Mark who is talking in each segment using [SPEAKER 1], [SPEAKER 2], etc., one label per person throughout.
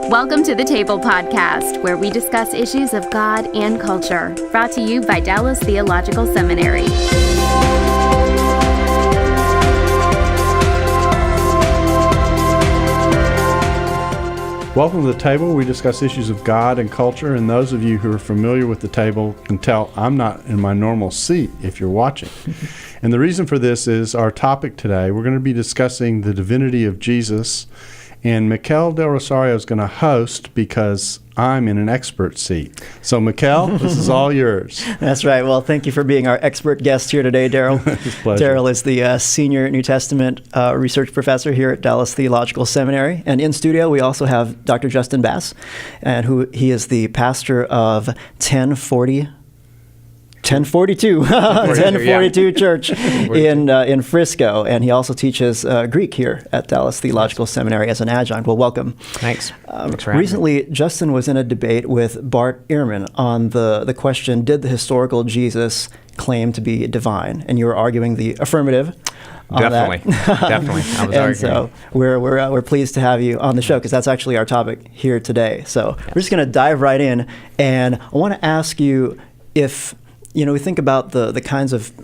[SPEAKER 1] Welcome to the Table Podcast, where we discuss issues of God and culture, brought to you by Dallas Theological Seminary.
[SPEAKER 2] Welcome to the Table. We discuss issues of God and culture, and those of you who are familiar with the Table can tell I'm not in my normal seat if you're watching. And the reason for this is our topic today. We're going to be discussing the divinity of Jesus, and Mikel Del Rosario is going to host because I'm in an expert seat. So, Mikel, this is all yours.
[SPEAKER 3] That's right. Well, thank you for being our expert guest here today, Darrell.
[SPEAKER 2] It's a pleasure.
[SPEAKER 3] Darrell is the senior New Testament research professor here at Dallas Theological Seminary. And in studio, we also have Dr. Justin Bass, and he is the pastor of 1042 Church in Frisco, and he also teaches Greek here at Dallas Theological Seminary as an adjunct. Well, welcome.
[SPEAKER 4] Thanks.
[SPEAKER 3] Recently, Justin was in a debate with Bart Ehrman on the question, did the historical Jesus claim to be divine? And you were arguing the affirmative.
[SPEAKER 4] Definitely. I was arguing.
[SPEAKER 3] So we're pleased to have you on the show because that's actually our topic here today. So we're just going to dive right in, and I want to ask you if we think about the kinds of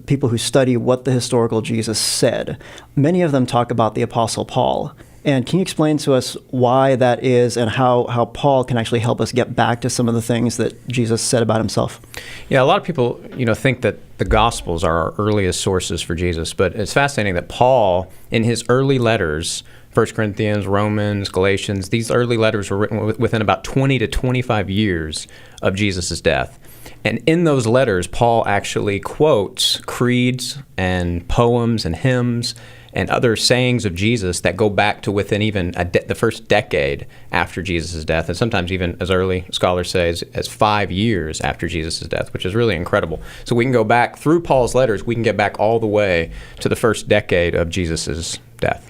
[SPEAKER 3] people who study what the historical Jesus said. Many of them talk about the Apostle Paul. And can you explain to us why that is and how Paul can actually help us get back to some of the things that Jesus said about himself?
[SPEAKER 4] Yeah, a lot of people, think that the Gospels are our earliest sources for Jesus. But it's fascinating that Paul, in his early letters, 1 Corinthians, Romans, Galatians, these early letters were written within about 20 to 25 years of Jesus' death. And in those letters, Paul actually quotes creeds and poems and hymns and other sayings of Jesus that go back to within even the first decade after Jesus' death, and sometimes even as early scholars say as 5 years after Jesus' death, which is really incredible. So we can go back through Paul's letters, we can get back all the way to the first decade of Jesus' death.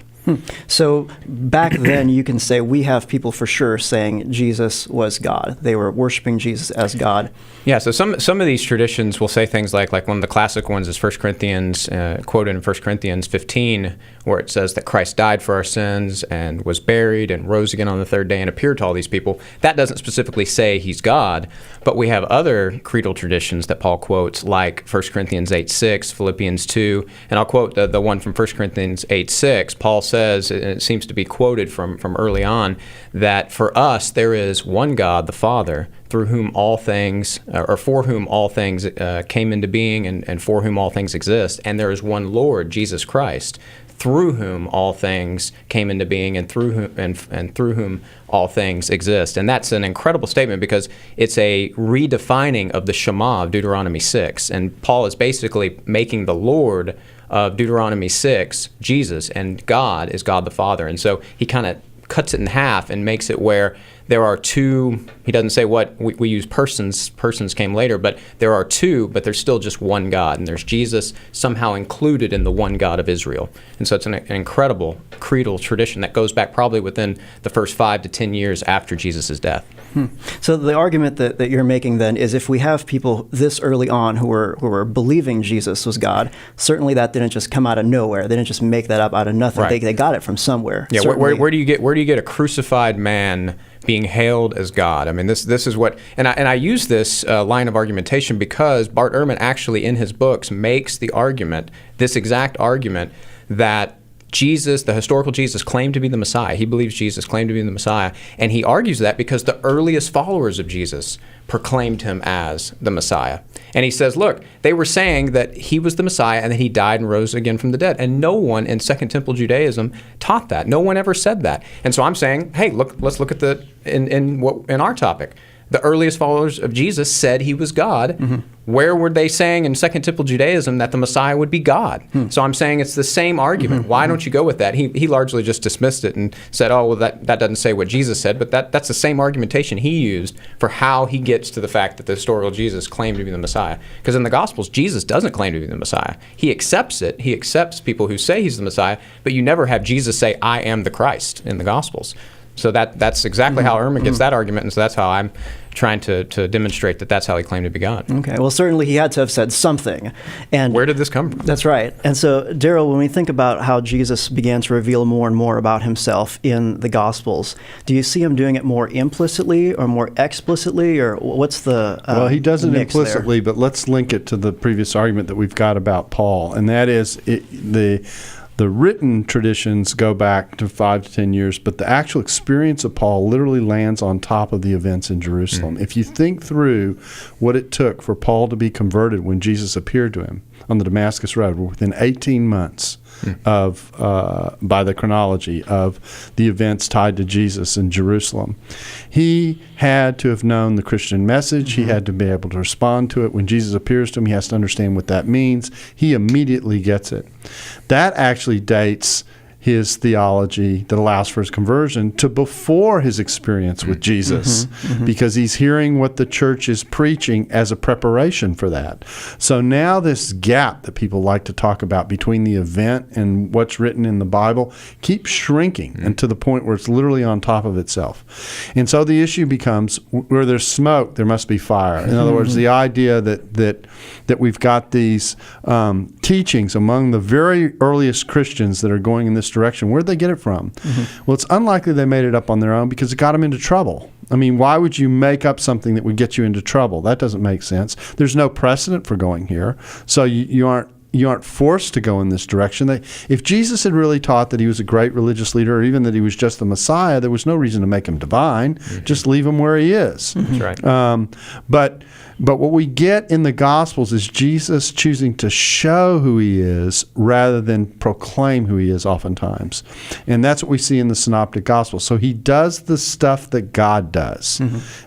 [SPEAKER 3] So back then, you can say we have people for sure saying Jesus was God. They were worshiping Jesus as God.
[SPEAKER 4] Yeah, so some of these traditions will say things like one of the classic ones is 1 Corinthians, quoted in 1 Corinthians 15, where it says that Christ died for our sins and was buried and rose again on the third day and appeared to all these people. That doesn't specifically say he's God, but we have other creedal traditions that Paul quotes, like 1 Corinthians 8:6, Philippians 2, and I'll quote the one from 1 Corinthians 8:6. Paul says, and it seems to be quoted from early on, that for us there is one God, the Father, through whom all things, or for whom all things came into being and for whom all things exist, and there is one Lord, Jesus Christ, through whom all things came into being and through whom all things exist. And that's an incredible statement because it's a redefining of the Shema of Deuteronomy 6. And Paul is basically making the Lord of Deuteronomy 6 Jesus, and God is God the Father. And so he kind of cuts it in half and makes it where there are two. He doesn't say what we use persons came later, but there are two, but there's still just one God, and there's Jesus somehow included in the one God of Israel. And so it's an incredible creedal tradition that goes back probably within the first 5 to 10 years after Jesus' death.
[SPEAKER 3] So the argument that you're making then is if we have people this early on who were believing Jesus was God, certainly that didn't just come out of nowhere. They didn't just make that up out of nothing.
[SPEAKER 4] Right.
[SPEAKER 3] They got it from somewhere.
[SPEAKER 4] Yeah, where do you get a crucified man being hailed as God? I mean, this is what, and I use this line of argumentation because Bart Ehrman actually in his books makes the argument, this exact argument, that Jesus, the historical Jesus, claimed to be the Messiah. He believes Jesus claimed to be the Messiah. And he argues that because the earliest followers of Jesus proclaimed him as the Messiah. And he says, look, they were saying that he was the Messiah and that he died and rose again from the dead. And no one in Second Temple Judaism taught that. No one ever said that. And so I'm saying, hey, let's look at in our topic. The earliest followers of Jesus said he was God. Mm-hmm. Where were they saying in Second Temple Judaism that the Messiah would be God? So I'm saying it's the same argument. Why don't you go with that? He largely just dismissed it and said, oh, well, that doesn't say what Jesus said, but that's the same argumentation he used for how he gets to the fact that the historical Jesus claimed to be the Messiah. Because in the Gospels, Jesus doesn't claim to be the Messiah. He accepts it. He accepts people who say he's the Messiah, but you never have Jesus say, I am the Christ in the Gospels. So that's exactly how Ehrman gets that argument, and so that's how I'm trying to demonstrate that that's how he claimed to be God.
[SPEAKER 3] Okay, well, certainly he had to have said something. And
[SPEAKER 4] where did this come from?
[SPEAKER 3] That's right. And so, Darrell, when we think about how Jesus began to reveal more and more about himself in the Gospels, do you see him doing it more implicitly or more explicitly, or what's the
[SPEAKER 2] Well, he does it
[SPEAKER 3] mix
[SPEAKER 2] implicitly,
[SPEAKER 3] there?
[SPEAKER 2] but let's link it to the previous argument that we've got about Paul, and that is the written traditions go back to 5 to 10 years, but the actual experience of Paul literally lands on top of the events in Jerusalem. If you think through what it took for Paul to be converted when Jesus appeared to him on the Damascus Road, within 18 months of, by the chronology of the events tied to Jesus in Jerusalem, he had to have known the Christian message. He had to be able to respond to it. When Jesus appears to him, he has to understand what that means. He immediately gets it. That actually dates his theology that allows for his conversion to before his experience with Jesus, because he's hearing what the church is preaching as a preparation for that. So now this gap that people like to talk about between the event and what's written in the Bible keeps shrinking and to the point where it's literally on top of itself. And so the issue becomes, where there's smoke, there must be fire. In other words, the idea that we've got these teachings among the very earliest Christians that are going in this direction. Where'd they get it from? Well, it's unlikely they made it up on their own, because it got them into trouble. I mean, why would you make up something that would get you into trouble? That doesn't make sense. There's no precedent for going here, so you aren't forced to go in this direction. If Jesus had really taught that he was a great religious leader, or even that he was just the Messiah, there was no reason to make him divine. Just leave him where he is.
[SPEAKER 4] That's right.
[SPEAKER 2] But what we get in the Gospels is Jesus choosing to show who he is rather than proclaim who he is oftentimes. And that's what we see in the Synoptic Gospels. So he does the stuff that God does.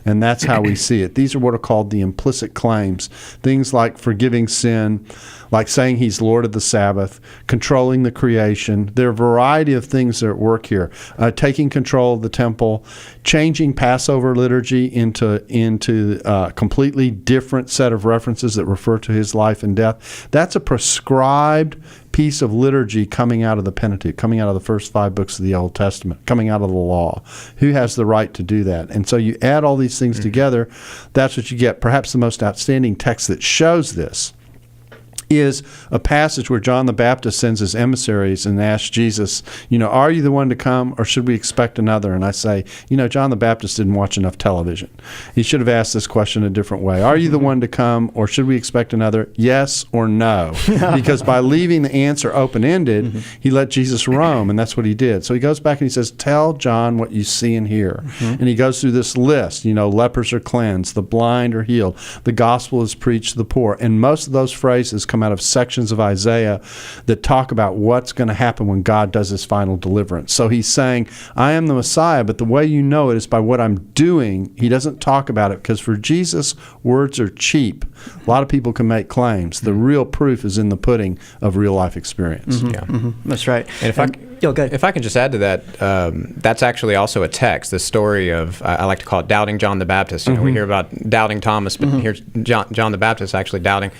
[SPEAKER 2] And that's how we see it. These are what are called the implicit claims. Things like forgiving sin, like saying he's Lord of the Sabbath, controlling the creation. There are a variety of things that are at work here. Taking control of the temple, changing Passover liturgy into a completely different set of references that refer to his life and death. That's a prescribed piece of liturgy coming out of the Pentateuch, coming out of the first 5 books of the Old Testament, coming out of the law. Who has the right to do that? And so you add all these things together, that's what you get. Perhaps the most outstanding text that shows this is a passage where John the Baptist sends his emissaries and asks Jesus, are you the one to come, or should we expect another? And I say, John the Baptist didn't watch enough television. He should have asked this question a different way. Are you the one to come, or should we expect another? Yes or no? Because by leaving the answer open-ended, he let Jesus roam, and that's what he did. So he goes back and he says, tell John what you see and hear. And he goes through this list, lepers are cleansed, the blind are healed, the gospel is preached to the poor. And most of those phrases come out of sections of Isaiah that talk about what's going to happen when God does his final deliverance. So he's saying, I am the Messiah, but the way you know it is by what I'm doing. He doesn't talk about it, because for Jesus, words are cheap. A lot of people can make claims. The real proof is in the pudding of real life experience.
[SPEAKER 3] That's right.
[SPEAKER 4] And if I can just add to that, that's actually also a text, the story of, I like to call it doubting John the Baptist. We hear about doubting Thomas, but here's John the Baptist actually doubting.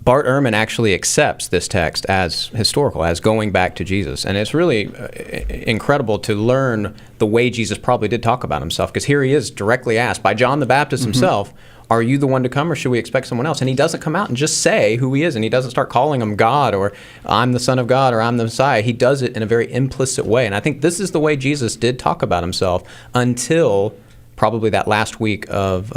[SPEAKER 4] Bart Ehrman actually accepts this text as historical, as going back to Jesus. And it's really incredible to learn the way Jesus probably did talk about himself, because here he is directly asked by John the Baptist himself, are you the one to come, or should we expect someone else? And he doesn't come out and just say who he is, and he doesn't start calling him God, or I'm the Son of God, or I'm the Messiah. He does it in a very implicit way. And I think this is the way Jesus did talk about himself until probably that last week of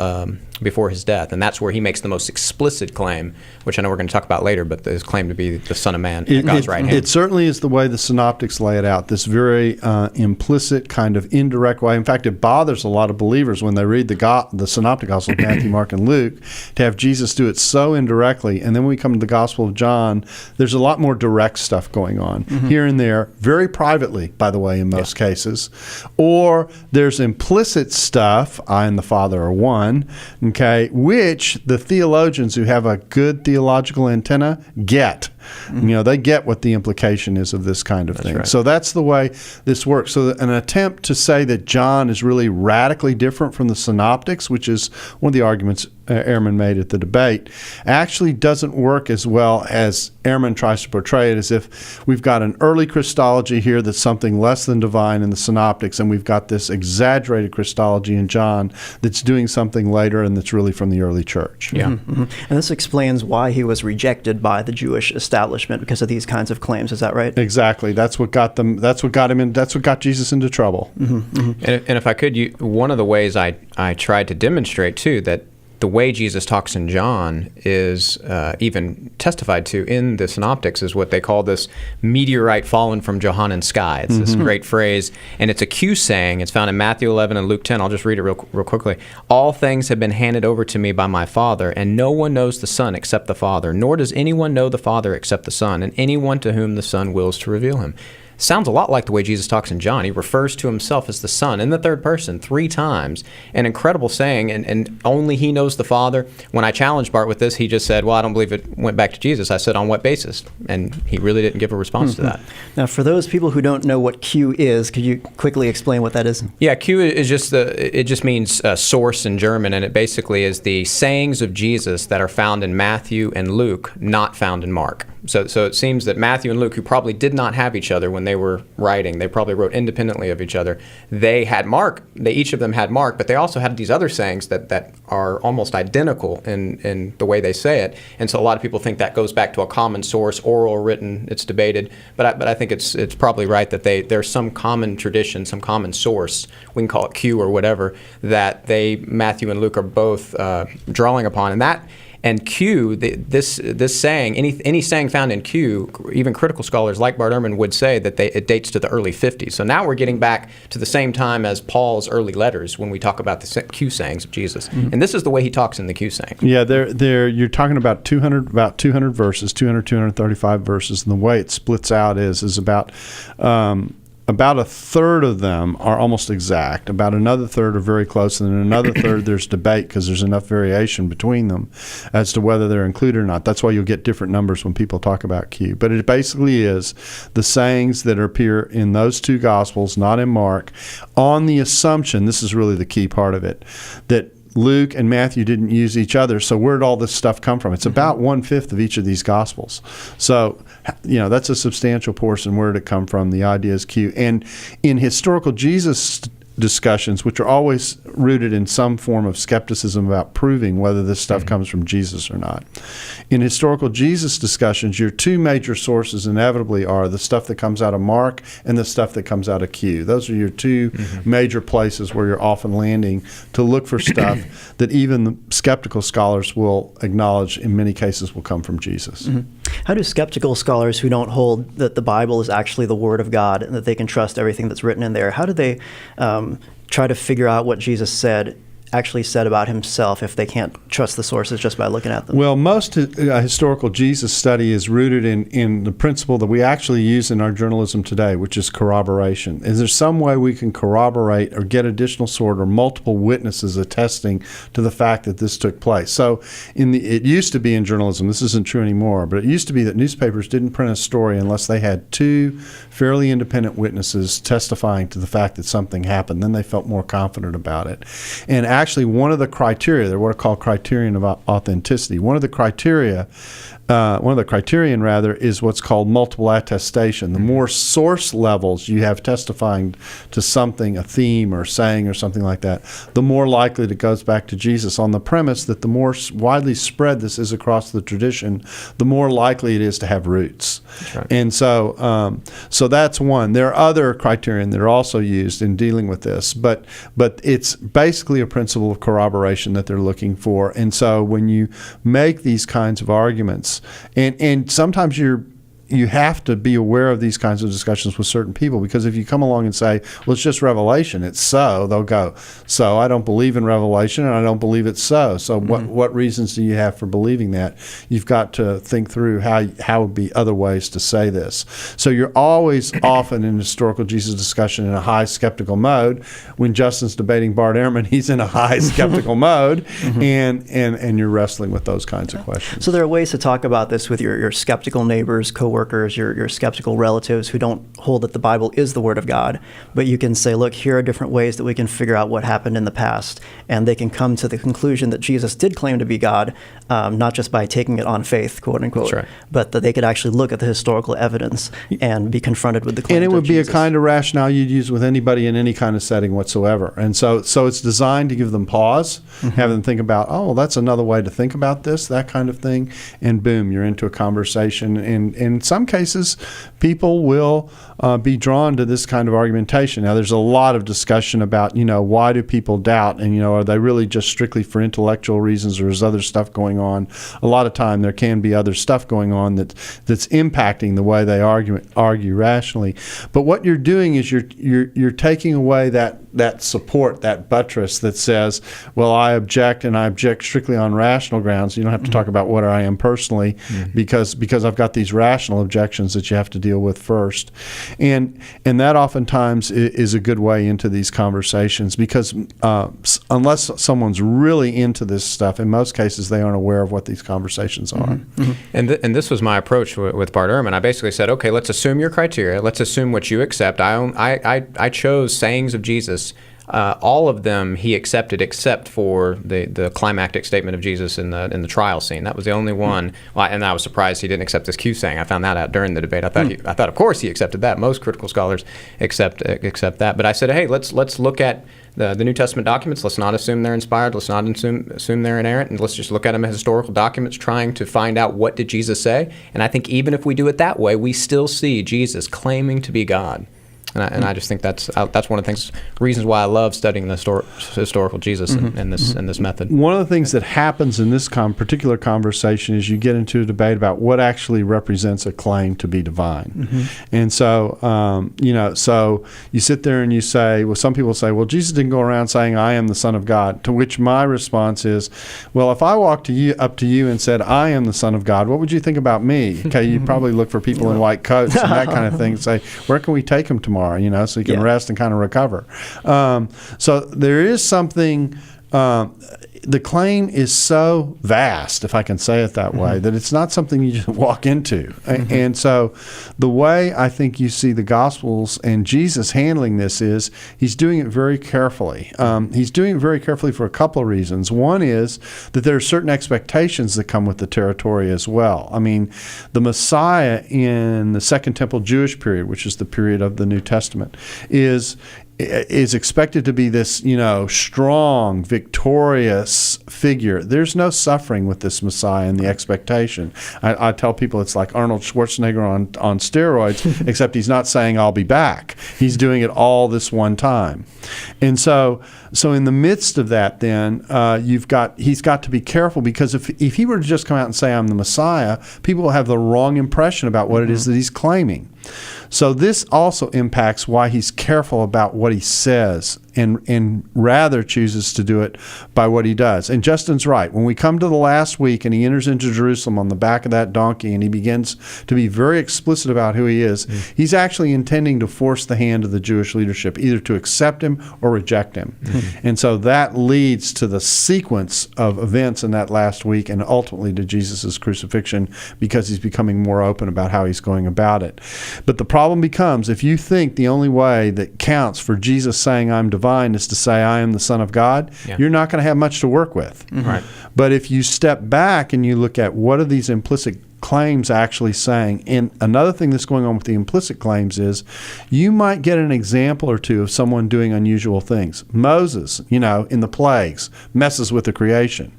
[SPEAKER 4] before his death, and that's where he makes the most explicit claim, which I know we're going to talk about later, but his claim to be the Son of Man at God's right hand.
[SPEAKER 2] It certainly is the way the Synoptics lay it out, this very implicit kind of indirect way. In fact, it bothers a lot of believers when they read the Synoptic Gospel of Matthew, Mark, and Luke to have Jesus do it so indirectly, and then when we come to the Gospel of John, there's a lot more direct stuff going on here and there, very privately, by the way, in most cases. Or there's implicit stuff, I and the Father are one, okay, which the theologians who have a good theological antenna get. They get what the implication is of this kind of thing.
[SPEAKER 4] Right.
[SPEAKER 2] So that's the way this works. So an attempt to say that John is really radically different from the Synoptics, which is one of the arguments Ehrman made at the debate, actually doesn't work as well as Ehrman tries to portray it, as if we've got an early Christology here that's something less than divine in the Synoptics, and we've got this exaggerated Christology in John that's doing something later and that's really from the early church.
[SPEAKER 4] Yeah.
[SPEAKER 3] Mm-hmm. And this explains why he was rejected by the Jewish establishment because of these kinds of claims. Is that right?
[SPEAKER 2] Exactly. That's what got them. That's what got him in. That's what got Jesus into trouble.
[SPEAKER 3] Mm-hmm. Mm-hmm.
[SPEAKER 4] And if I could, one of the ways I tried to demonstrate too that the way Jesus talks in John is even testified to in the Synoptics is what they call this meteorite fallen from Johannine sky. It's this great phrase, and it's a Q saying. It's found in Matthew 11 and Luke 10. I'll just read it real quickly. All things have been handed over to me by my Father, and no one knows the Son except the Father, nor does anyone know the Father except the Son, and anyone to whom the Son wills to reveal him. Sounds a lot like the way Jesus talks in John. He refers to himself as the Son in the third person 3 times. An incredible saying, and only he knows the Father. When I challenged Bart with this, he just said, well, I don't believe it went back to Jesus. I said, on what basis? And he really didn't give a response to that.
[SPEAKER 3] Now, for those people who don't know what Q is, could you quickly explain what that is?
[SPEAKER 4] Yeah, Q is just it just means source in German, and it basically is the sayings of Jesus that are found in Matthew and Luke, not found in Mark. So it seems that Matthew and Luke, who probably did not have each other when they were writing, they probably wrote independently of each other. They had Mark. Each of them had Mark, but they also had these other sayings that are almost identical in the way they say it. And so a lot of people think that goes back to a common source, oral or written. It's debated, but I think it's probably right that there's some common tradition, some common source. We can call it Q or whatever, that Matthew and Luke are both drawing upon, and that. And Q, this saying, any saying found in Q, even critical scholars like Bart Ehrman would say that it dates to the early 50s. So now we're getting back to the same time as Paul's early letters when we talk about the Q sayings of Jesus. Mm-hmm. And this is the way he talks in the Q saying.
[SPEAKER 2] Yeah, you're talking about 200 verses, 235 verses, and the way it splits out is about a third of them are almost exact. About another third are very close, and then another third there's debate because there's enough variation between them as to whether they're included or not. That's why you'll get different numbers when people talk about Q. But it basically is the sayings that appear in those 2 Gospels, not in Mark, on the assumption, this is really the key part of it, that Luke and Matthew didn't use each other, so where did all this stuff come from? It's about 1/5 of each of these Gospels. So, that's a substantial portion. Where did it come from? The idea is Q. And in historical Jesus discussions, which are always rooted in some form of skepticism about proving whether this stuff comes from Jesus or not. In historical Jesus discussions, your 2 major sources inevitably are the stuff that comes out of Mark and the stuff that comes out of Q. Those are your 2 major places where you're often landing to look for stuff that even the skeptical scholars will acknowledge in many cases will come from Jesus.
[SPEAKER 3] Mm-hmm. How do skeptical scholars who don't hold that the Bible is actually the Word of God and that they can trust everything that's written in there, how do they try to figure out what Jesus actually said about himself if they can't trust the sources just by looking at them?
[SPEAKER 2] Well, most historical Jesus study is rooted in the principle that we actually use in our journalism today, which is corroboration. Is there some way we can corroborate or get additional sort or multiple witnesses attesting to the fact that this took place? So it used to be in journalism, this isn't true anymore, but it used to be that newspapers didn't print a story unless they had 2 fairly independent witnesses testifying to the fact that something happened. Then they felt more confident about it. And actually, one of the criteria, they're what are called criterion of authenticity. One of the criterion is what's called multiple attestation. The more source levels you have testifying to something, a theme or saying or something like that, the more likely it goes back to Jesus, on the premise that the more widely spread this is across the tradition, the more likely it is to have roots. That's right. And so that's one. There are other criterion that are also used in dealing with this, but it's basically a principle of corroboration that they're looking for. And so when you make these kinds of arguments, and sometimes you're you have to be aware of these kinds of discussions with certain people, because if you come along and say, well, it's just Revelation, it's so, they'll go, so I don't believe in Revelation and I don't believe it's so. So what reasons do you have for believing that? You've got to think through how would be other ways to say this. So you're always often in historical Jesus discussion in a high skeptical mode. When Justin's debating Bart Ehrman, he's in a high skeptical mode, and you're wrestling with those kinds of questions.
[SPEAKER 3] So there are ways to talk about this with your skeptical neighbors, coworkers, your skeptical relatives who don't hold that the Bible is the Word of God. But you can say, look, here are different ways that we can figure out what happened in the past. And they can come to the conclusion that Jesus did claim to be God, not just by taking it on faith, quote unquote,
[SPEAKER 4] right.
[SPEAKER 3] but that they could actually look at the historical evidence and be confronted with the claims.
[SPEAKER 2] And it would be
[SPEAKER 3] Jesus.
[SPEAKER 2] a kind of rationale you'd use with anybody in any kind of setting whatsoever. And so it's designed to give them pause, have them think about, oh, well, that's another way to think about this, that kind of thing. And boom, you're into a conversation. And in some cases, people will be drawn to this kind of argumentation. Now, there's a lot of discussion about, why do people doubt? And, are they really just strictly for intellectual reasons, or is other stuff going on? A lot of time there can be other stuff going on that's impacting the way they argue rationally. But what you're doing is you're taking away that support, that buttress that says, well, I object, and I object strictly on rational grounds. You don't have to talk about what I am personally, because I've got these rational objections that you have to deal with first. And that oftentimes is a good way into these conversations, because unless someone's really into this stuff, in most cases they aren't aware of what these conversations are.
[SPEAKER 4] And this was my approach with Bart Ehrman. I basically said, okay, let's assume your criteria. Let's assume what you accept. I chose sayings of Jesus. All of them he accepted, except for the climactic statement of Jesus in the trial scene. That was the only one. Well, and I was surprised he didn't accept this Q saying. I found that out during the debate. I thought of course he accepted that. Most critical scholars accept that. But I said, hey, let's look at the New Testament documents. Let's not assume they're inspired. Let's not assume they're inerrant. And let's just look at them as historical documents, trying to find out what did Jesus say. And I think even if we do it that way, we still see Jesus claiming to be God. And I just think that's one of the reasons why I love studying the historical Jesus in this method.
[SPEAKER 2] One of the things that happens in this particular conversation is you get into a debate about what actually represents a claim to be divine. And so, so you sit there and you say, well, some people say, well, Jesus didn't go around saying, I am the Son of God. To which my response is, well, if I walked up to you and said, I am the Son of God, what would you think about me? Okay, you'd probably look for people in white coats and that kind of thing and say, where can we take him tomorrow? So you can rest and kind of recover. So there is something, the claim is so vast, if I can say it that way, that it's not something you just walk into. And so the way I think you see the Gospels and Jesus handling this is he's doing it very carefully. He's doing it very carefully for a couple of reasons. One is that there are certain expectations that come with the territory as well. I mean, the Messiah in the Second Temple Jewish period, which is the period of the New Testament, is expected to be this, strong, victorious figure. There's no suffering with this Messiah and the expectation. I tell people it's like Arnold Schwarzenegger on steroids, except he's not saying I'll be back. He's doing it all this one time. And so in the midst of that, then he's got to be careful, because if he were to just come out and say I'm the Messiah, people will have the wrong impression about what it is that he's claiming. So this also impacts why he's careful about what he says, and rather chooses to do it by what he does. And Justin's right. When we come to the last week and he enters into Jerusalem on the back of that donkey and he begins to be very explicit about who he is, he's actually intending to force the hand of the Jewish leadership, either to accept him or reject him. And so that leads to the sequence of events in that last week, and ultimately to Jesus' crucifixion, because he's becoming more open about how he's going about it. But the problem becomes, if you think the only way that counts for Jesus saying I'm divine is to say I am the Son of God, you're not going to have much to work with.
[SPEAKER 4] Right.
[SPEAKER 2] But if you step back and you look at what are these implicit claims actually saying, and another thing that's going on with the implicit claims is you might get an example or two of someone doing unusual things. Moses, in the plagues, messes with the creation.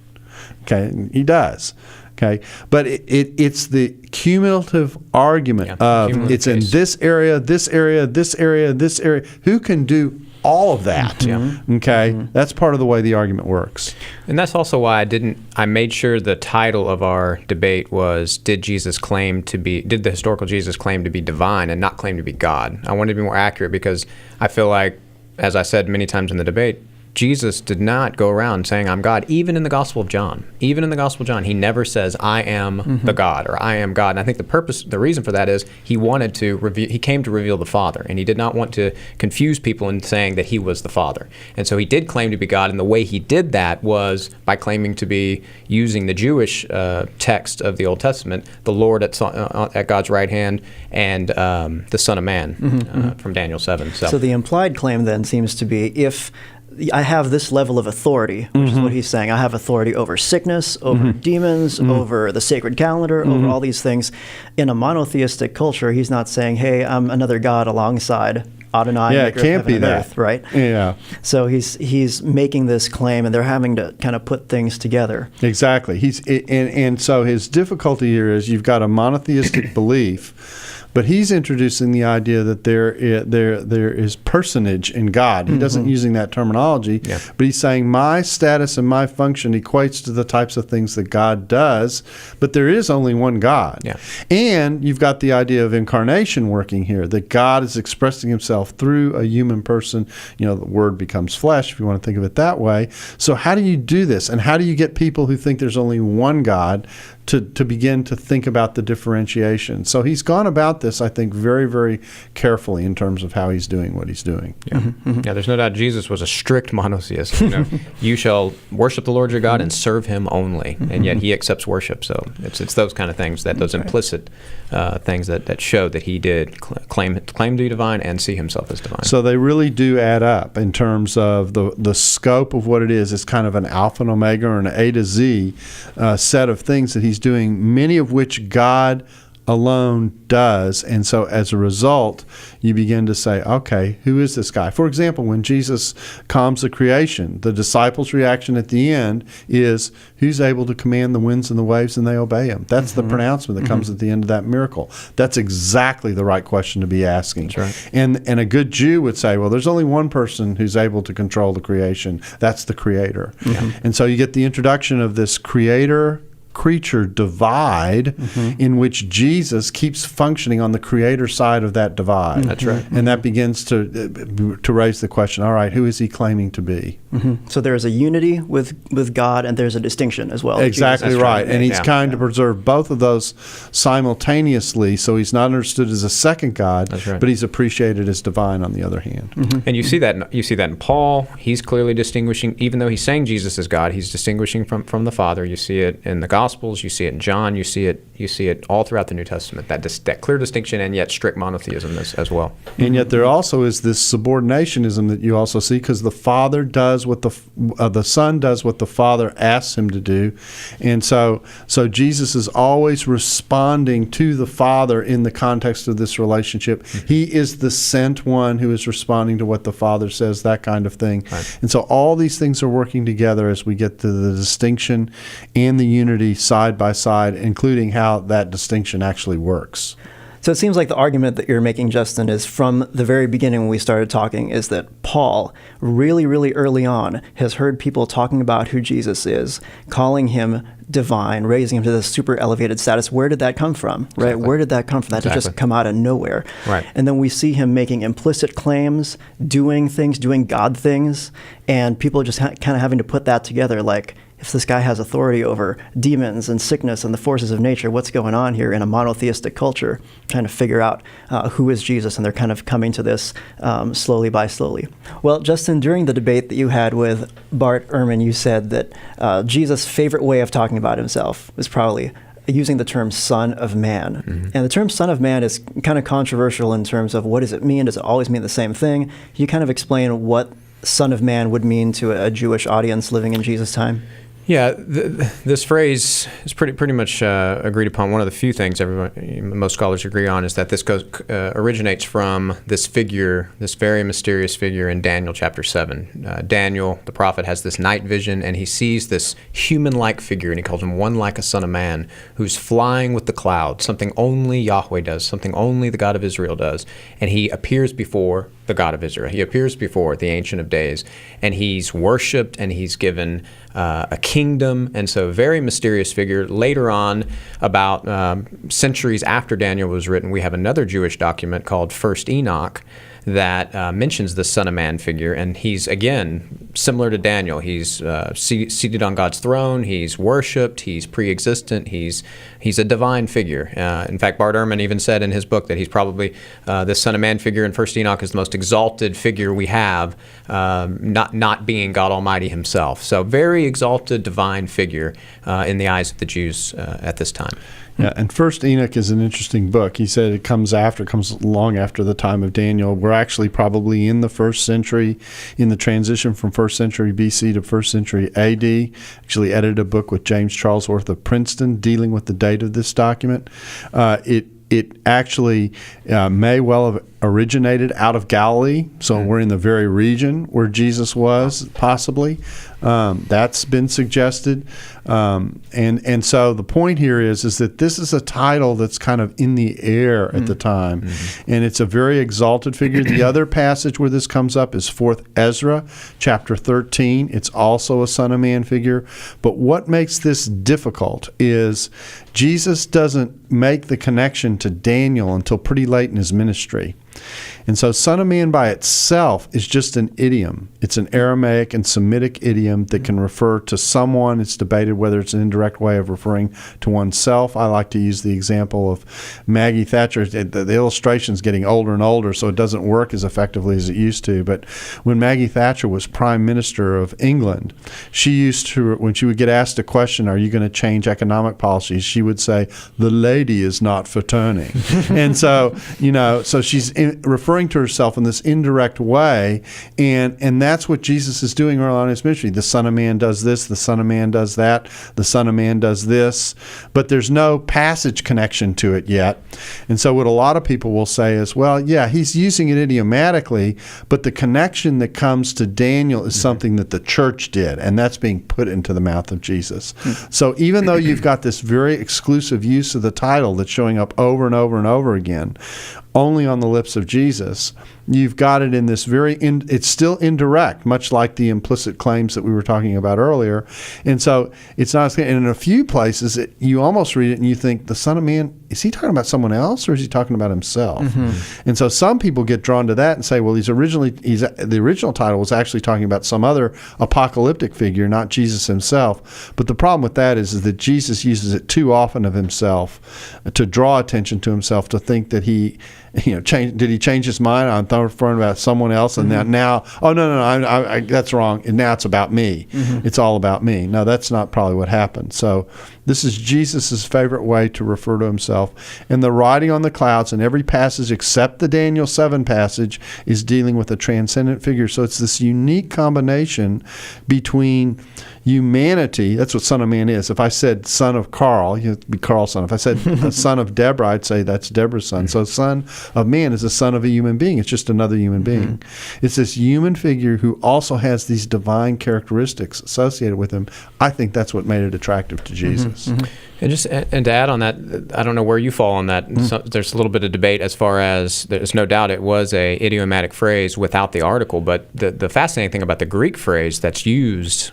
[SPEAKER 2] Okay, he does. Okay, but it's the cumulative argument of it's in this area, this area, this area, this area. Who can do all of that. Okay? That's part of the way the argument works.
[SPEAKER 4] And that's also why I made sure the title of our debate was, did the historical Jesus claim to be divine and not claim to be God? I wanted to be more accurate because I feel like, as I said many times in the debate, Jesus did not go around saying, I'm God, even in the Gospel of John. Even in the Gospel of John, he never says, I am the God, or I am God. And I think the reason for that is he came to reveal the Father, and he did not want to confuse people in saying that he was the Father. And so he did claim to be God, and the way he did that was by claiming to be using the Jewish text of the Old Testament, the Lord at God's right hand, and the Son of Man from Daniel 7.
[SPEAKER 3] So the implied claim then seems to be, if I have this level of authority, which is what he's saying. I have authority over sickness, over demons, over the sacred calendar, over all these things. In a monotheistic culture, he's not saying, hey, I'm another God alongside Adonai, maker of heaven and earth, right?
[SPEAKER 2] Yeah.
[SPEAKER 3] So he's making this claim, and they're having to kind of put things together.
[SPEAKER 2] Exactly. And so his difficulty here is you've got a monotheistic belief, but he's introducing the idea that there is personage in God. He doesn't using that terminology, but he's saying my status and my function equates to the types of things that God does, but there is only one God. Yeah. And you've got the idea of incarnation working here, that God is expressing himself through a human person. The Word becomes flesh, if you want to think of it that way. So how do you do this? And how do you get people who think there's only one God to begin to think about the differentiation? So he's gone about this, I think, very, very carefully in terms of how he's doing what he's doing.
[SPEAKER 4] Yeah, there's no doubt Jesus was a strict monotheist. You shall worship the Lord your God and serve him only, and yet he accepts worship. So it's those kind of things, those implicit things that show that he did claim to be divine and see himself as divine.
[SPEAKER 2] So they really do add up in terms of the scope of what it is. It's kind of an alpha and omega or an A to Z set of things that he's doing, many of which God alone does. And so as a result, you begin to say, okay, who is this guy? For example, when Jesus calms the creation, the disciples' reaction at the end is, who's able to command the winds and the waves and they obey him? That's the pronouncement that comes at the end of that miracle. That's exactly the right question to be asking.
[SPEAKER 4] That's right.
[SPEAKER 2] And a good Jew would say, well, there's only one person who's able to control the creation. That's the Creator. And so you get the introduction of this creator creature divide in which Jesus keeps functioning on the creator side of that divide.
[SPEAKER 4] That's right.
[SPEAKER 2] And that begins to raise the question, all right, who is he claiming to be?
[SPEAKER 3] So there is a unity with God, and there's a distinction as well.
[SPEAKER 2] Exactly right. And he's trying to preserve both of those simultaneously, so he's not understood as a second God, but he's appreciated as divine on the other hand.
[SPEAKER 4] And you see that in Paul. He's clearly distinguishing, even though he's saying Jesus is God, he's distinguishing from the Father. You see it in the Gospels, you see it in John, you see it all throughout the New Testament, that clear distinction and yet strict monotheism as well.
[SPEAKER 2] And yet there also is this subordinationism that you also see, because the Father does what the Son does what the Father asks him to do. And so Jesus is always responding to the Father in the context of this relationship. He is the sent one who is responding to what the Father says, that kind of thing. Right. And so all these things are working together as we get to the distinction and the unity side by side, including how that distinction actually works.
[SPEAKER 3] So it seems like the argument that you're making, Justin, is from the very beginning when we started talking, is that Paul, really, really early on, has heard people talking about who Jesus is, calling him divine, raising him to this super elevated status. Where did that come from? Right?
[SPEAKER 4] Exactly.
[SPEAKER 3] Where did that come from? That did just come out of nowhere.
[SPEAKER 4] Right.
[SPEAKER 3] And then we see him making implicit claims, doing things, doing God things, and people just kind of having to put that together, like, if this guy has authority over demons and sickness and the forces of nature, what's going on here in a monotheistic culture? Trying to figure out who is Jesus, and they're kind of coming to this slowly by slowly. Well, Justin, during the debate that you had with Bart Ehrman, you said that Jesus' favorite way of talking about himself was probably using the term Son of Man. And the term Son of Man is kind of controversial in terms of what does it mean? Does it always mean the same thing? Can you kind of explain what Son of Man would mean to a Jewish audience living in Jesus' time?
[SPEAKER 4] Yeah, this phrase is pretty much agreed upon. One of the few things most scholars agree on is that this originates from this figure, this very mysterious figure in Daniel chapter 7. Daniel, the prophet, has this night vision, and he sees this human-like figure, and he calls him one like a son of man, who's flying with the clouds, something only Yahweh does, something only the God of Israel does. And he appears before the God of Israel. He appears before the Ancient of Days, and he's worshipped, and he's given a kingdom, and so very mysterious figure. Later on, about centuries after Daniel was written, we have another Jewish document called First Enoch that mentions the Son of Man figure, and he's, again, similar to Daniel. He's seated on God's throne, he's worshipped, he's pre-existent, he's a divine figure. In fact, Bart Ehrman even said in his book that he's probably, this Son of Man figure in First Enoch is the most exalted figure we have, not being God Almighty himself. So very exalted divine figure in the eyes of the Jews at this time.
[SPEAKER 2] Yeah, and First Enoch is an interesting book. He said it comes long after the time of Daniel. We're actually probably in the first century, in the transition from first century BC to first century AD. Actually edited a book with James Charlesworth of Princeton dealing with the date of this document. It actually may well have originated out of Galilee, so we're in the very region where Jesus was, possibly. That's been suggested. And so the point here is that this is a title that's kind of in the air at the time, and it's a very exalted figure. The other passage where this comes up is 4th Ezra, chapter 13. It's also a Son of Man figure. But what makes this difficult is Jesus doesn't make the connection to Daniel until pretty late in his ministry. And so Son of Man by itself is just an idiom. It's an Aramaic and Semitic idiom that can refer to someone. It's debated whether it's an indirect way of referring to oneself. I like to use the example of Maggie Thatcher. The illustration's getting older and older, so it doesn't work as effectively as it used to. But when Maggie Thatcher was Prime Minister of England, she used to, when she would get asked a question, are you going to change economic policies, she would say, the lady is not for turning. And so, so she's referring to herself in this indirect way, and that's what Jesus is doing early on in his ministry. The Son of Man does this, the Son of Man does that, the Son of Man does this, but there's no passage connection to it yet. And so what a lot of people will say is, well, yeah, he's using it idiomatically, but the connection that comes to Daniel is something that the church did, and that's being put into the mouth of Jesus. So even though you've got this very exclusive use of the title that's showing up over and over and over again, only on the lips of Jesus, you've got it in this it's still indirect, much like the implicit claims that we were talking about earlier. And so it's not, and in a few places, you almost read it and you think, the Son of Man, is he talking about someone else or is he talking about himself? And so some people get drawn to that and say, well, the original title was actually talking about some other apocalyptic figure, not Jesus himself. But the problem with that is that Jesus uses it too often of himself to draw attention to himself, to think that he, did he change his mind? I'm referring about someone else, and now, oh no, that's wrong. And now it's about me. It's all about me. No, that's not probably what happened. So this is Jesus' favorite way to refer to himself. And the writing on the clouds in every passage except the Daniel 7 passage is dealing with a transcendent figure. So it's this unique combination between humanity. That's what Son of Man is. If I said son of Carl, it'd be Carl's son. If I said son of Deborah, I'd say that's Deborah's son. So Son of Man is the son of a human being. It's just another human being. It's this human figure who also has these divine characteristics associated with him. I think that's what made it attractive to Jesus.
[SPEAKER 4] And to add on that, I don't know where you fall on that. So there's a little bit of debate as far as, there's no doubt it was a idiomatic phrase without the article, but the fascinating thing about the Greek phrase that's used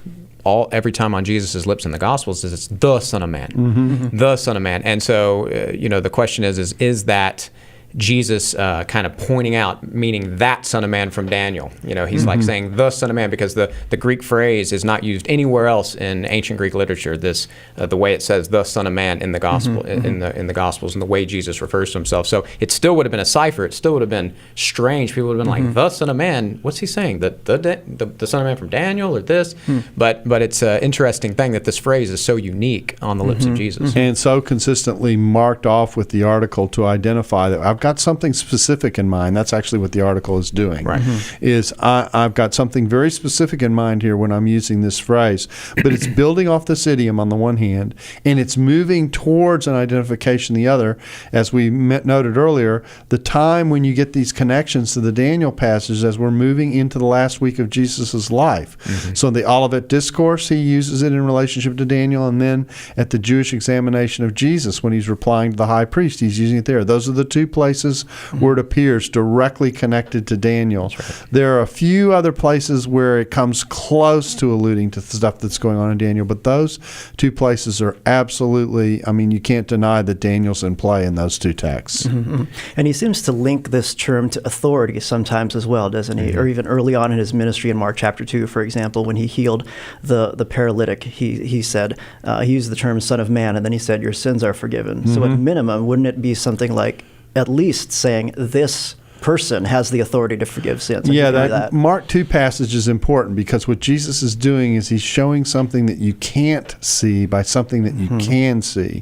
[SPEAKER 4] every time on Jesus' lips in the Gospels is it's the Son of Man, the Son of Man. And so, the question is that Jesus kind of pointing out, meaning that Son of Man from Daniel. He's like saying the Son of Man, because the Greek phrase is not used anywhere else in ancient Greek literature. This the way it says the Son of Man in the Gospel in the Gospels, and the way Jesus refers to himself. So it still would have been a cipher. It still would have been strange. People would have been like, the Son of Man. What's he saying? The Son of Man from Daniel, or this? But it's an interesting thing that this phrase is so unique on the lips of Jesus,
[SPEAKER 2] and so consistently marked off with the article to identify that I've got something specific in mind. That's actually what the article is doing. Right. Is I've got something very specific in mind here when I'm using this phrase, but it's building off this idiom on the one hand, and it's moving towards an identification the other. As we noted earlier, the time when you get these connections to the Daniel passages as we're moving into the last week of Jesus' life. So in the Olivet Discourse, he uses it in relationship to Daniel, and then at the Jewish examination of Jesus when he's replying to the high priest, he's using it there. Those are the two places places where it appears directly connected to Daniel. There are a few other places where it comes close to alluding to stuff that's going on in Daniel, but those two places are absolutely, I mean, you can't deny that Daniel's in play in those two texts.
[SPEAKER 3] And he seems to link this term to authority sometimes as well, doesn't he? Or even early on in his ministry in Mark chapter 2, for example, when he healed the paralytic, he said, he used the term Son of Man, and then he said, your sins are forgiven. So at minimum, wouldn't it be something like at least saying this person has the authority to forgive sins?
[SPEAKER 2] Yeah, that Mark 2 passage is important because what Jesus is doing is he's showing something that you can't see by something that you can see.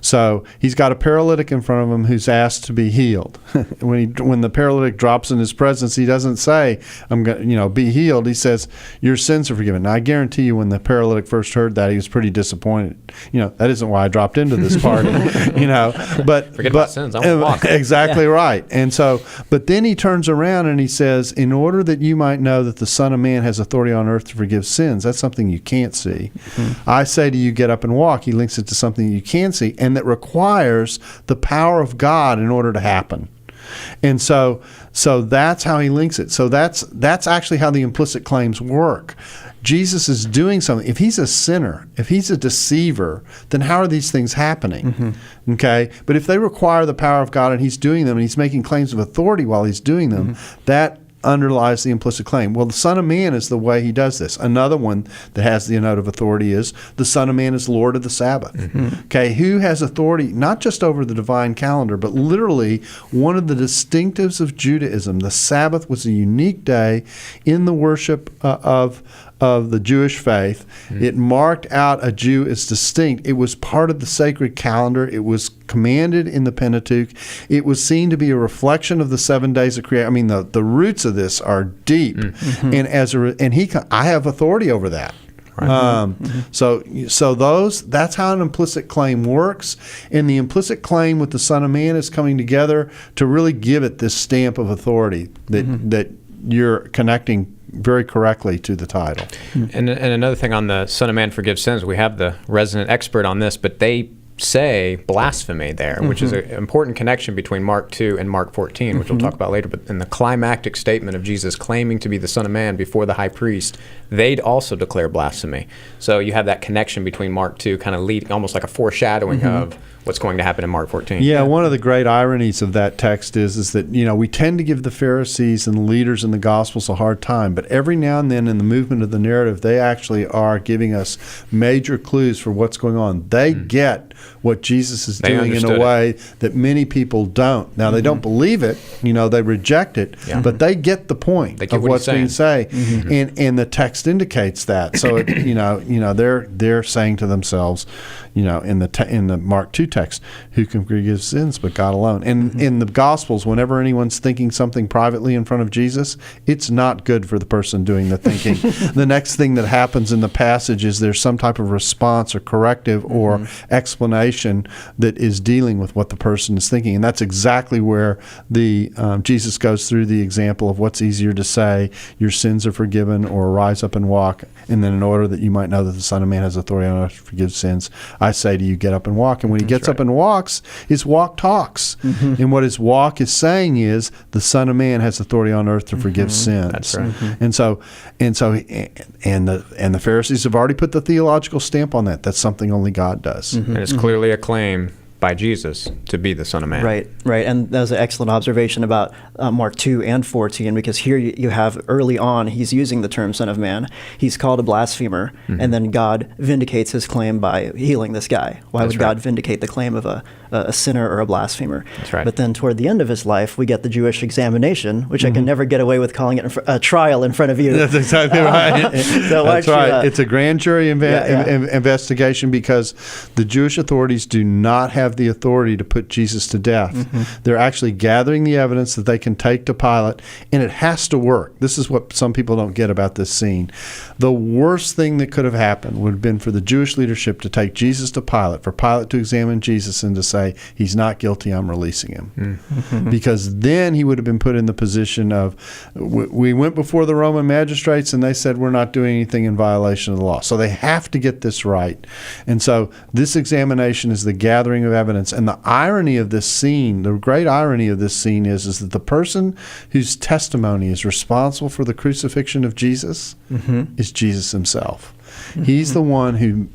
[SPEAKER 2] So he's got a paralytic in front of him who's asked to be healed. When the paralytic drops in his presence, he doesn't say, "I'm going to, be healed." He says, "Your sins are forgiven." Now, I guarantee you, when the paralytic first heard that, he was pretty disappointed. That isn't why I dropped into this party. But
[SPEAKER 4] forget about sins. I want to walk.
[SPEAKER 2] Exactly right. And so. But then he turns around and he says, in order that you might know that the Son of Man has authority on earth to forgive sins, that's something you can't see. I say to you, get up and walk. He links it to something you can see, and that requires the power of God in order to happen. And so that's how he links it. So that's actually how the implicit claims work. Jesus is doing something. If he's a sinner, if he's a deceiver, then how are these things happening? Okay? But if they require the power of God and he's doing them and he's making claims of authority while he's doing them, that underlies the implicit claim. Well, the Son of Man is the way he does this. Another one that has the note of authority is the Son of Man is Lord of the Sabbath. Okay, who has authority not just over the divine calendar, but literally one of the distinctives of Judaism. The Sabbath was a unique day in the worship of the Jewish faith. It marked out a Jew as distinct. It was part of the sacred calendar. It was commanded in the Pentateuch. It was seen to be a reflection of the 7 days of creation. I mean, the roots of this are deep, and I have authority over that. Right. That's how an implicit claim works, and the implicit claim with the Son of Man is coming together to really give it this stamp of authority that you're connecting very correctly to the title.
[SPEAKER 4] And another thing on the Son of Man forgives sins, we have the resident expert on this, but they say blasphemy there, which is an important connection between Mark 2 and Mark 14, which we'll talk about later. But in the climactic statement of Jesus claiming to be the Son of Man before the high priest, they'd also declare blasphemy. So you have that connection between Mark 2 kind of leading, almost like a foreshadowing of what's going to happen in Mark 14.
[SPEAKER 2] Yeah, one of the great ironies of that text is that, we tend to give the Pharisees and the leaders in the Gospels a hard time, but every now and then in the movement of the narrative, they actually are giving us major clues for what's going on. They get what Jesus is doing in a way that many people don't. Now, they don't believe it, they reject it, but they get the point of what's being said. And the text indicates that. So, they're saying to themselves, in the Mark 2 text, who can forgive sins but God alone. And in the Gospels, whenever anyone's thinking something privately in front of Jesus, it's not good for the person doing the thinking. The next thing that happens in the passage is there's some type of response or corrective or explanation that is dealing with what the person is thinking. And that's exactly where Jesus goes through the example of what's easier to say, your sins are forgiven, or rise up and walk. And then in order that you might know that the Son of Man has authority on earth to forgive sins, I say to you, get up and walk. And when he gets up and walks, his walk talks. And what his walk is saying is, the Son of Man has authority on earth to forgive sins.
[SPEAKER 4] That's right.
[SPEAKER 2] And the Pharisees have already put the theological stamp on that. That's something only God does.
[SPEAKER 4] And it's clearly a claim by Jesus to be the Son of Man.
[SPEAKER 3] Right. And that was an excellent observation about Mark 2 and 14, because here you have early on, he's using the term Son of Man. He's called a blasphemer, and then God vindicates his claim by healing this guy. Why would God vindicate the claim of a sinner or a blasphemer?
[SPEAKER 4] That's right.
[SPEAKER 3] But then toward the end of his life, we get the Jewish examination, which I can never get away with calling it a trial in front of you.
[SPEAKER 2] That's exactly right.
[SPEAKER 3] So
[SPEAKER 2] that's right. It's a grand jury investigation, because the Jewish authorities do not have the authority to put Jesus to death. They're actually gathering the evidence that they can take to Pilate, and it has to work. This is what some people don't get about this scene. The worst thing that could have happened would have been for the Jewish leadership to take Jesus to Pilate, for Pilate to examine Jesus and to say, he's not guilty, I'm releasing him. Because then he would have been put in the position of, we went before the Roman magistrates and they said we're not doing anything in violation of the law. So they have to get this right. And so this examination is the gathering of evidence. And the irony of this scene, the great irony of this scene is that the person whose testimony is responsible for the crucifixion of Jesus is Jesus himself. He's the one who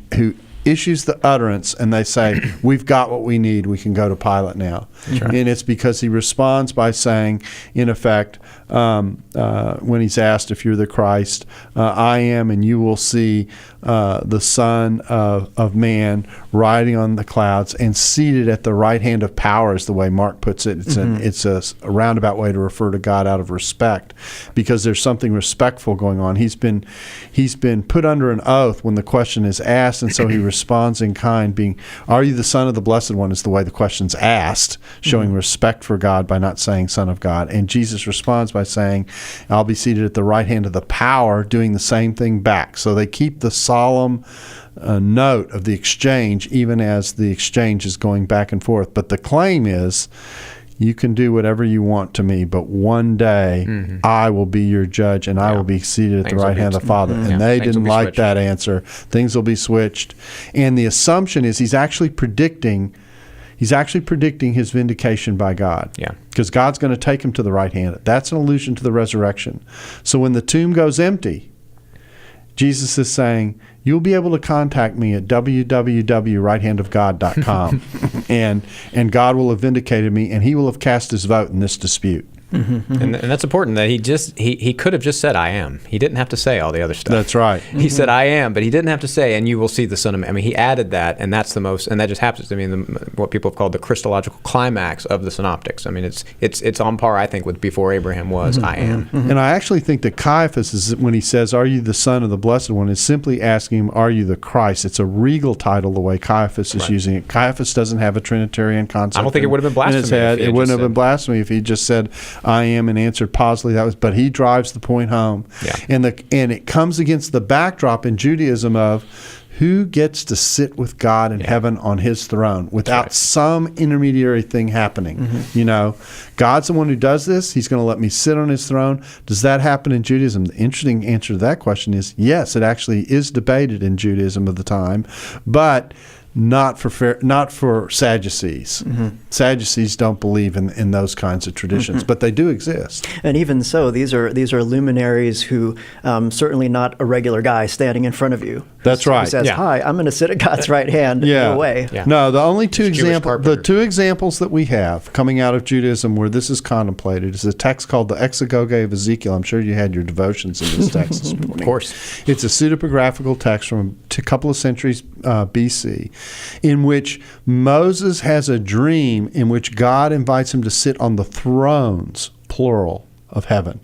[SPEAKER 2] issues the utterance, and they say, we've got what we need, we can go to Pilate now. Right. And it's because he responds by saying, in effect, when he's asked if you're the Christ, I am, and you will see the Son of Man riding on the clouds and seated at the right hand of power, is the way Mark puts it. It's a roundabout way to refer to God out of respect, because there's something respectful going on. He's been put under an oath when the question is asked, and so he responds in kind, being, are you the Son of the Blessed One, is the way the question's asked, showing respect for God by not saying Son of God. And Jesus responds by saying, I'll be seated at the right hand of the power, doing the same thing back. So they keep the solemn note of the exchange, even as the exchange is going back and forth. But the claim is, you can do whatever you want to me, but one day I will be your judge, and I will be seated at the right hand of the Father. And they didn't like that answer. Things will be switched. And the assumption is he's actually predicting his vindication by God. Yeah. Because God's going to take him to the right hand. That's an allusion to the resurrection. So when the tomb goes empty, Jesus is saying, you'll be able to contact me at www.righthandofgod.com, and God will have vindicated me, and he will have cast his vote in this dispute.
[SPEAKER 4] And that's important, that he could have just said, I am. He didn't have to say all the other stuff.
[SPEAKER 2] That's right.
[SPEAKER 4] He said, I am, but he didn't have to say, and you will see the Son of Man. I mean, he added that, and that's the most, and that just happens to be what people have called the Christological climax of the Synoptics. I mean, it's on par, I think, with before Abraham was, I am.
[SPEAKER 2] And I actually think that Caiaphas, is when he says, are you the Son of the Blessed One, is simply asking him, are you the Christ? It's a regal title, the way Caiaphas is using it. Caiaphas doesn't have a Trinitarian concept.
[SPEAKER 4] I don't think it would have been blasphemy.
[SPEAKER 2] In his head. It wouldn't have been blasphemy if he just said, I am, and answered positively. But he drives the point home. Yeah. And it comes against the backdrop in Judaism of who gets to sit with God in heaven on his throne without some intermediary thing happening. You know, God's the one who does this. He's going to let me sit on his throne. Does that happen in Judaism? The interesting answer to that question is yes, it actually is debated in Judaism of the time, but not for Sadducees. Sadducees don't believe in those kinds of traditions, but they do exist.
[SPEAKER 3] And even so, these are luminaries who certainly not a regular guy standing in front of you.
[SPEAKER 2] That's right.
[SPEAKER 3] Who says, "Hi, I'm going to sit at God's right hand." No way.
[SPEAKER 2] Yeah. No, the only two examples that we have coming out of Judaism where this is contemplated is a text called the Exegoge of Ezekiel. I'm sure you had your devotions in this text this morning.
[SPEAKER 4] Of course.
[SPEAKER 2] It's a pseudepigraphical text from a couple of centuries BC, in which Moses has a dream in which God invites him to sit on the thrones, plural, of heaven.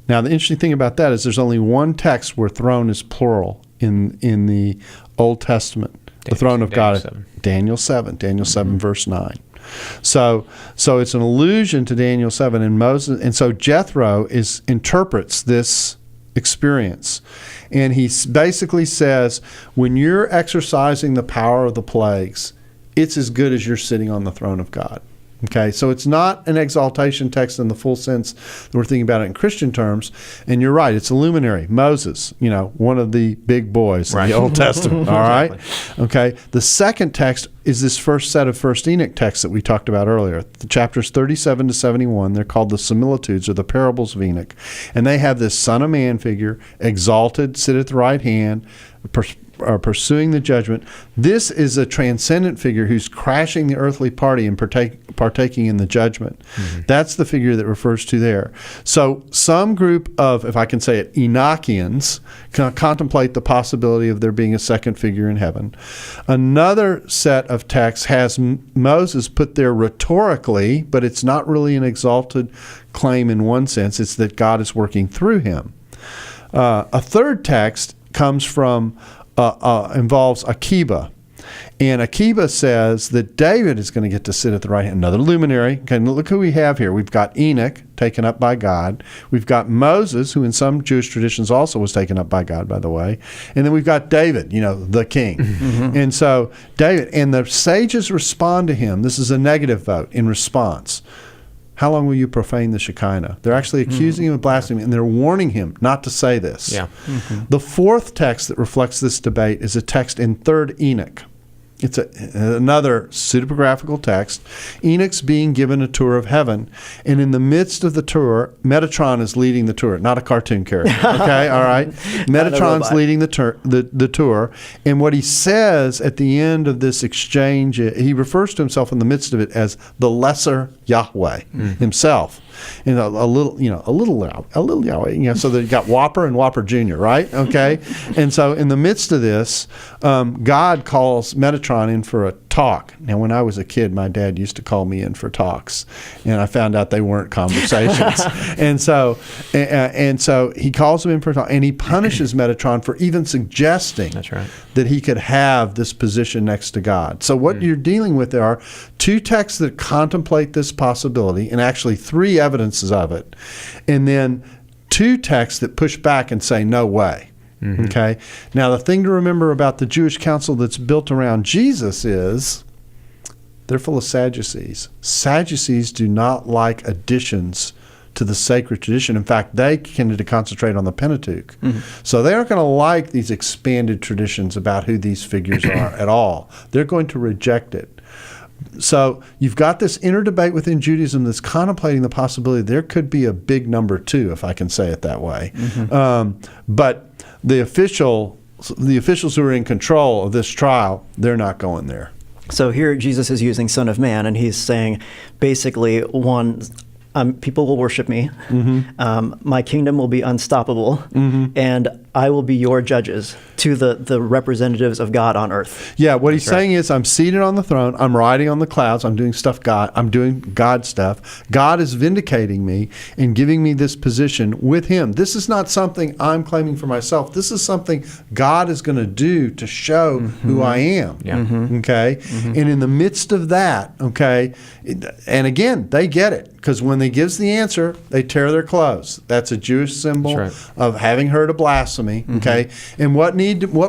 [SPEAKER 2] Now, the interesting thing about that is there's only one text where throne is plural in the Old Testament. The throne of God, Daniel 7 verse 9. So it's an allusion to Daniel 7 and Moses, and so Jethro interprets this experience. And he basically says, when you're exercising the power of the plagues, it's as good as you're sitting on the throne of God. Okay, so it's not an exaltation text in the full sense that we're thinking about it in Christian terms. And you're right, it's a luminary. Moses, one of the big boys in the Old Testament. All right? Okay, the second text is this first set of First Enoch texts that we talked about earlier. The chapters 37 to 71, they're called the similitudes or the parables of Enoch. And they have this Son of Man figure, exalted, sit at the right hand, pursuing the judgment. This is a transcendent figure who's crashing the earthly party and partaking in the judgment. That's the figure that refers to there. So some group of, if I can say it, Enochians contemplate the possibility of there being a second figure in heaven. Another set of texts has Moses put there rhetorically, but it's not really an exalted claim in one sense. It's that God is working through him. A third text comes from involves Akiba. And Akiba says that David is going to get to sit at the right hand. Another luminary. Okay, look who we have here. We've got Enoch, taken up by God. We've got Moses, who in some Jewish traditions also was taken up by God, by the way. And then we've got David, the king. And so David, and the sages respond to him. This is a negative vote in response. How long will you profane the Shekinah? They're actually accusing him of blasphemy, and they're warning him not to say this. Yeah. The fourth text that reflects this debate is a text in 3rd Enoch. It's another pseudepigraphical text. Enoch's being given a tour of heaven, and in the midst of the tour, Metatron is leading the tour, not a cartoon character. Okay, all right. Metatron's leading the tour, and what he says at the end of this exchange, he refers to himself in the midst of it as the lesser Yahweh himself. And a little Yahweh, so they got Whopper and Whopper Jr., right? Okay. And so in the midst of this, God calls Metatron in for a talk. Now, when I was a kid, my dad used to call me in for talks, and I found out they weren't conversations. and so he calls him in for a talk, and he punishes Metatron for even suggesting that he could have this position next to God. So what you're dealing with, there are two texts that contemplate this possibility, and actually three evidences of it, and then two texts that push back and say, no way. Okay. Now, the thing to remember about the Jewish council that's built around Jesus is they're full of Sadducees. Sadducees do not like additions to the sacred tradition. In fact, they tended to concentrate on the Pentateuch. So they aren't going to like these expanded traditions about who these figures are at all. They're going to reject it. So you've got this inner debate within Judaism that's contemplating the possibility there could be a big number two, if I can say it that way. But the officials who are in control of this trial, they're not going there.
[SPEAKER 3] So here Jesus is using Son of Man, and he's saying basically, one, people will worship me, my kingdom will be unstoppable, and I will be your judges to the representatives of God on earth.
[SPEAKER 2] Yeah, what he's saying is, I'm seated on the throne, I'm riding on the clouds, I'm doing God stuff. God is vindicating me and giving me this position with him. This is not something I'm claiming for myself. This is something God is going to do to show who I am. Okay? And in the midst of that, okay, and again, they get it. Because when they gives the answer, they tear their clothes. That's a Jewish symbol of having heard a blasphemy. Okay, and what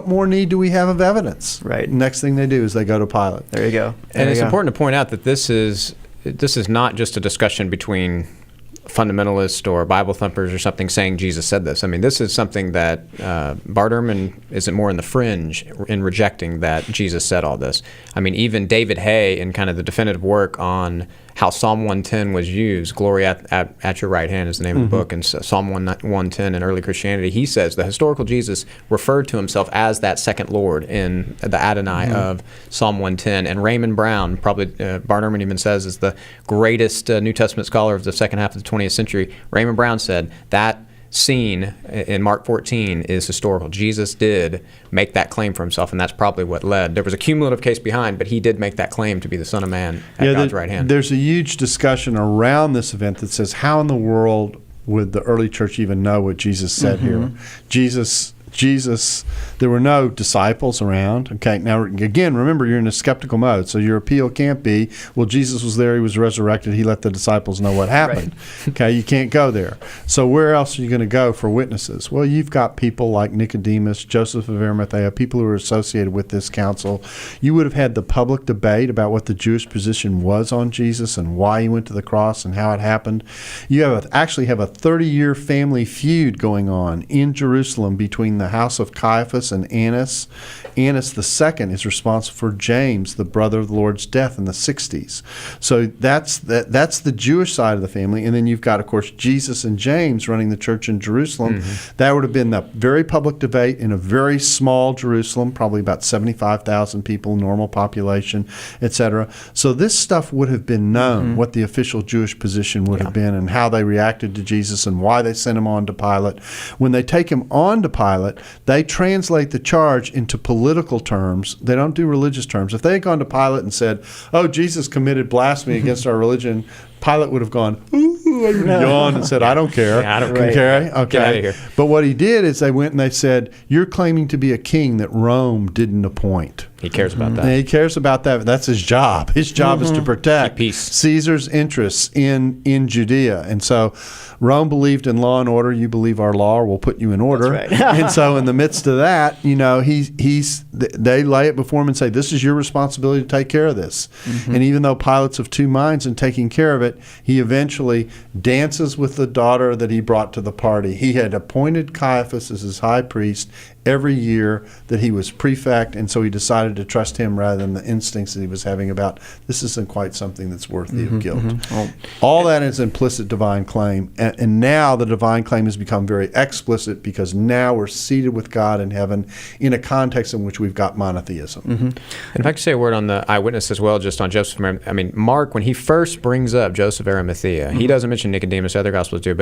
[SPEAKER 2] more need do we have of evidence?
[SPEAKER 3] Right.
[SPEAKER 2] Next thing they do is they go to Pilate.
[SPEAKER 3] There you go.
[SPEAKER 4] And it's important to point out that this is not just a discussion between fundamentalists or Bible thumpers or something saying Jesus said this. I mean, this is something that Barterman isn't more in the fringe in rejecting that Jesus said all this. I mean, even David Hay, in kind of the definitive work on how Psalm 110 was used, Glory at Your Right Hand is the name of the book, and Psalm 110 in early Christianity, he says the historical Jesus referred to himself as that second Lord in the Adonai of Psalm 110. And Raymond Brown, probably Barterman even says, is the greatest New Testament scholar of the second half of the 20th century. Raymond Brown said that scene in Mark 14 is historical. Jesus did make that claim for himself, and that's probably what led. There was a cumulative case behind, but he did make that claim to be the Son of Man at God's right hand.
[SPEAKER 2] There's a huge discussion around this event that says, how in the world would the early church even know what Jesus said here? Jesus, there were no disciples around. Okay, now again, remember, you're in a skeptical mode, so your appeal can't be, well, Jesus was there, he was resurrected, he let the disciples know what happened. Okay, you can't go there. So where else are you going to go for witnesses? Well, you've got people like Nicodemus, Joseph of Arimathea, people who are associated with this council. You would have had the public debate about what the Jewish position was on Jesus and why he went to the cross and how it happened. You actually have a 30-year family feud going on in Jerusalem between the house of Caiaphas and Annas. Annas the second is responsible for James, the brother of the Lord's death in the 60s. So that's the Jewish side of the family. And then you've got, of course, Jesus and James running the church in Jerusalem. That would have been the very public debate in a very small Jerusalem, probably about 75,000 people, normal population, etc. So this stuff would have been known, what the official Jewish position would have been and how they reacted to Jesus and why they sent him on to Pilate. When they take him on to Pilate, they translate the charge into political terms. They don't do religious terms. If they had gone to Pilate and said, oh, Jesus committed blasphemy against our religion, Pilate would have gone, ooh, and yawned and said, I don't care.
[SPEAKER 4] I don't care.
[SPEAKER 2] Okay.
[SPEAKER 4] Get out of here.
[SPEAKER 2] But what he did is they went and they said, you're claiming to be a king that Rome didn't appoint.
[SPEAKER 4] He cares about that.
[SPEAKER 2] And he cares about that. That's his job. His job is to protect
[SPEAKER 4] peace.
[SPEAKER 2] Caesar's interests in Judea. And so Rome believed in law and order. You believe our law, we'll put you in order.
[SPEAKER 3] That's right.
[SPEAKER 2] And so in the midst of that, they lay it before him and say, this is your responsibility to take care of this. And even though Pilate's of two minds in taking care of it, he eventually dances with the daughter that he brought to the party. He had appointed Caiaphas as his high priest every year that he was prefect, and so he decided to trust him rather than the instincts that he was having about this isn't quite something that's worthy of guilt. All that is implicit divine claim, and now the divine claim has become very explicit because now we're seated with God in heaven in a context in which we've got monotheism.
[SPEAKER 4] And if I could say a word on the eyewitness as well, just on Joseph, I mean, Mark, when he first brings up Joseph of Arimathea, he doesn't mention Nicodemus, other Gospels do,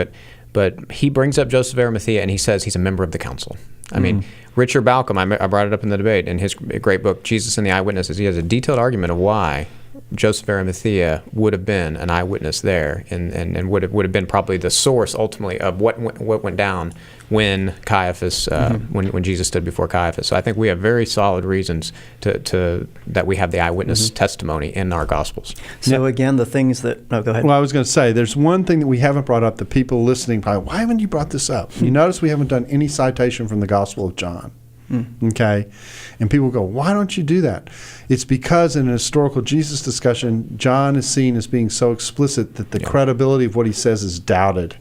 [SPEAKER 4] but he brings up Joseph of Arimathea, and he says he's a member of the council. I mean, Richard Balcom, I brought it up in the debate, in his great book, Jesus and the Eyewitnesses, he has a detailed argument of why Joseph of Arimathea would have been an eyewitness there and would have been probably the source ultimately of what went down when Caiaphas when Jesus stood before Caiaphas. So I think we have very solid reasons to that we have the eyewitness testimony in our Gospels.
[SPEAKER 3] So again, the things that go ahead.
[SPEAKER 2] Well, I was going to say there's one thing that we haven't brought up. The people listening probably, why haven't you brought this up? You notice we haven't done any citation from the Gospel of John. Okay, and people go, why don't you do that? It's because in a historical Jesus discussion, John is seen as being so explicit that the credibility of what he says is doubted.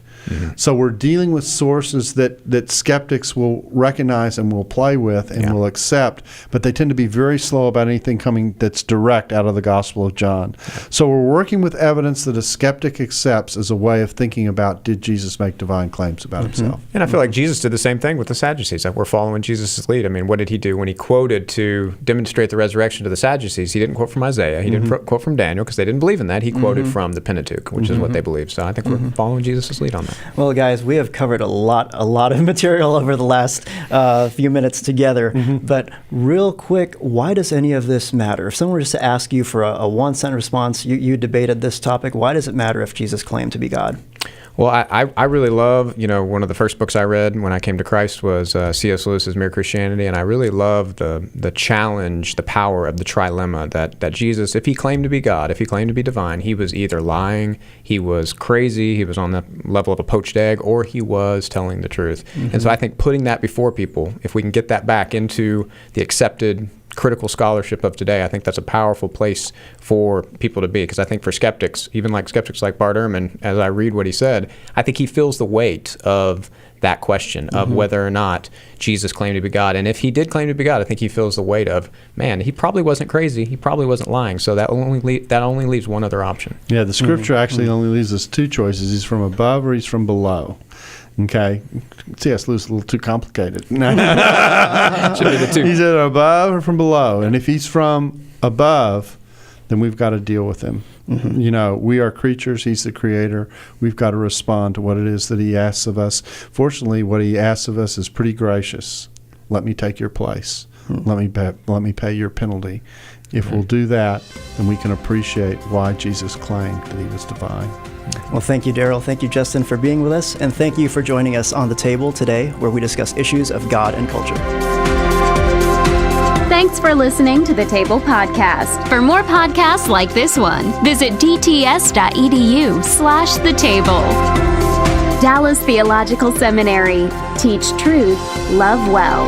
[SPEAKER 2] So we're dealing with sources that skeptics will recognize and will play with and will accept, but they tend to be very slow about anything coming that's direct out of the Gospel of John. So we're working with evidence that a skeptic accepts as a way of thinking about, did Jesus make divine claims about himself?
[SPEAKER 4] And I feel like Jesus did the same thing with the Sadducees. Like we're following Jesus' lead. I mean, what did he do when he quoted to demonstrate the resurrection to the Sadducees? He didn't quote from Isaiah. He didn't quote from Daniel because they didn't believe in that. He quoted from the Pentateuch, which is what they believe. So I think we're following Jesus' lead on that.
[SPEAKER 3] Well, guys, we have covered a lot of material over the last few minutes together. But real quick, why does any of this matter? If someone were just to ask you for a one-sentence response, you debated this topic, why does it matter if Jesus claimed to be God?
[SPEAKER 4] Well, I really love, one of the first books I read when I came to Christ was C.S. Lewis's Mere Christianity, and I really love the challenge, the power of the trilemma that Jesus, if he claimed to be God, if he claimed to be divine, he was either lying, he was crazy, he was on the level of a poached egg, or he was telling the truth. And so I think putting that before people, if we can get that back into the accepted critical scholarship of today, I think that's a powerful place for people to be, because I think for skeptics, even like skeptics like Bart Ehrman, as I read what he said, I think he feels the weight of that question of whether or not Jesus claimed to be God. And if he did claim to be God, I think he feels the weight of, man, he probably wasn't crazy, he probably wasn't lying, so that only leaves one other option.
[SPEAKER 2] Yeah, the Scripture actually only leaves us two choices. He's from above or he's from below. Okay, C.S. Lewis is a little too complicated. Should be
[SPEAKER 4] the two.
[SPEAKER 2] He's either above or from below, and if he's from above, then we've got to deal with him. We are creatures. He's the creator. We've got to respond to what it is that he asks of us. Fortunately, what he asks of us is pretty gracious. Let me take your place. Let me pay your penalty. If we'll do that, then we can appreciate why Jesus claimed that he was divine.
[SPEAKER 3] Well, thank you, Darrell. Thank you, Justin, for being with us. And thank you for joining us on The Table today, where we discuss issues of God and culture.
[SPEAKER 1] Thanks for listening to The Table Podcast. For more podcasts like this one, visit dts.edu/The Table. Dallas Theological Seminary. Teach truth, love well.